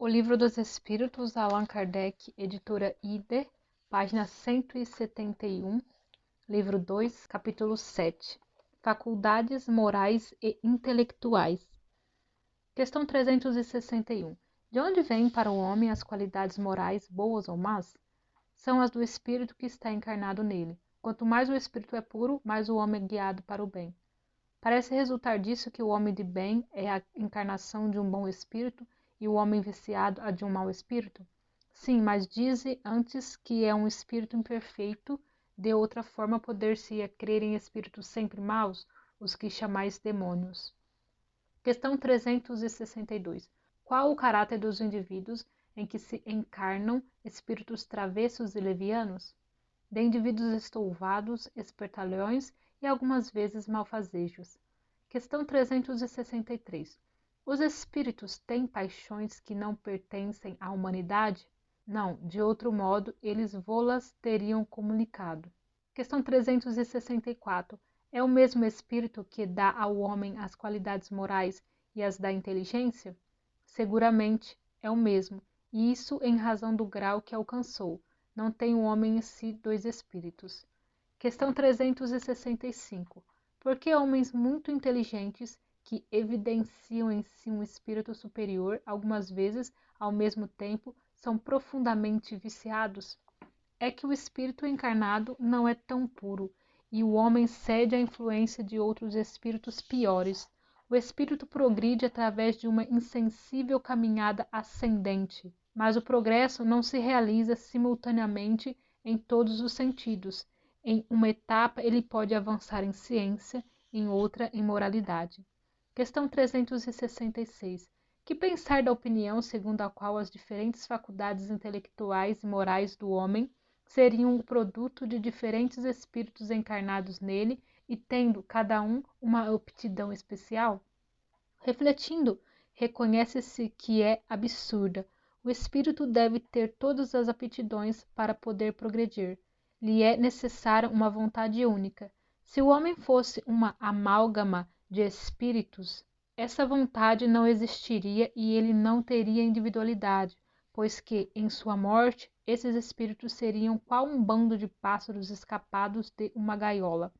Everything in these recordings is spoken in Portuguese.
O Livro dos Espíritos, Allan Kardec, editora Ider, página 171, livro 2, capítulo 7. Faculdades morais e intelectuais. Questão 361. De onde vêm para o homem as qualidades morais, boas ou más? São as do espírito que está encarnado nele. Quanto mais o espírito é puro, mais o homem é guiado para o bem. Parece resultar disso que o homem de bem é a encarnação de um bom espírito e o homem viciado a de um mau espírito? Sim, mas dize antes que é um espírito imperfeito, de outra forma poder-se-ia crer em espíritos sempre maus, os que chamais demônios. Questão 362. Qual o caráter dos indivíduos em que se encarnam espíritos travessos e levianos? De indivíduos estouvados, espertalhões e algumas vezes malfazejos. Questão 363. Os espíritos têm paixões que não pertencem à humanidade? Não, de outro modo, eles vô-las teriam comunicado. Questão 364. É o mesmo espírito que dá ao homem as qualidades morais e as da inteligência? Seguramente, é o mesmo, e isso em razão do grau que alcançou. Não tem o homem em si dois espíritos. Questão 365. Por que homens muito inteligentes, que evidenciam em si um espírito superior, algumas vezes, ao mesmo tempo, são profundamente viciados? É que o espírito encarnado não é tão puro, e o homem cede à influência de outros espíritos piores. O espírito progride através de uma insensível caminhada ascendente, mas o progresso não se realiza simultaneamente em todos os sentidos. Em uma etapa ele pode avançar em ciência, em outra em moralidade. Questão 366. Que pensar da opinião segundo a qual as diferentes faculdades intelectuais e morais do homem seriam o produto de diferentes espíritos encarnados nele e tendo cada um uma aptidão especial? Refletindo, reconhece-se que é absurda. O espírito deve ter todas as aptidões para poder progredir. Lhe é necessária uma vontade única. Se o homem fosse uma amálgama de espíritos, essa vontade não existiria e ele não teria individualidade, pois que, em sua morte, esses espíritos seriam qual um bando de pássaros escapados de uma gaiola.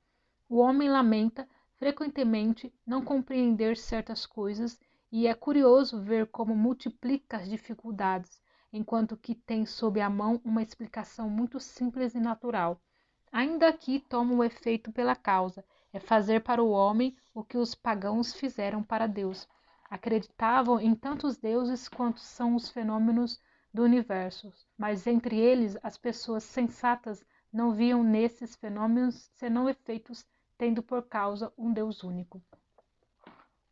O homem lamenta, frequentemente, não compreender certas coisas e é curioso ver como multiplica as dificuldades, enquanto que tem sob a mão uma explicação muito simples e natural. Ainda aqui toma o efeito pela causa, é fazer para o homem o que os pagãos fizeram para Deus. Acreditavam em tantos deuses quantos são os fenômenos do universo, mas entre eles as pessoas sensatas não viam nesses fenômenos senão efeitos, tendo por causa um Deus único.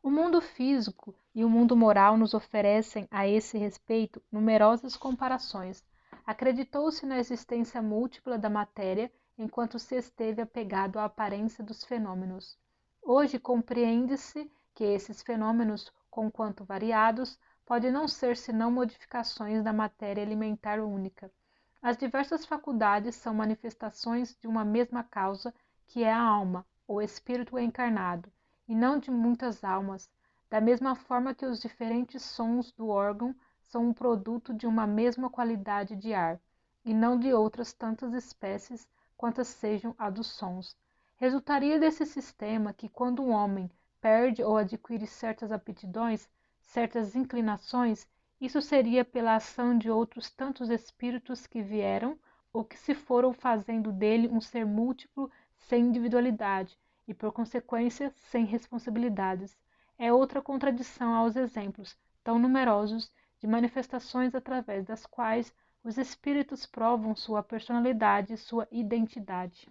O mundo físico e o mundo moral nos oferecem, a esse respeito, numerosas comparações. Acreditou-se na existência múltipla da matéria, enquanto se esteve apegado à aparência dos fenômenos. Hoje compreende-se que esses fenômenos, conquanto variados, podem não ser senão modificações da matéria elementar única. As diversas faculdades são manifestações de uma mesma causa, que é a alma, ou espírito encarnado, e não de muitas almas, da mesma forma que os diferentes sons do órgão são um produto de uma mesma qualidade de ar, e não de outras tantas espécies quantas sejam a dos sons. Resultaria desse sistema que, quando um homem perde ou adquire certas aptidões, certas inclinações, isso seria pela ação de outros tantos espíritos que vieram ou que se foram fazendo dele um ser múltiplo sem individualidade e, por consequência, sem responsabilidades. É outra contradição aos exemplos, tão numerosos, de manifestações através das quais os espíritos provam sua personalidade e sua identidade.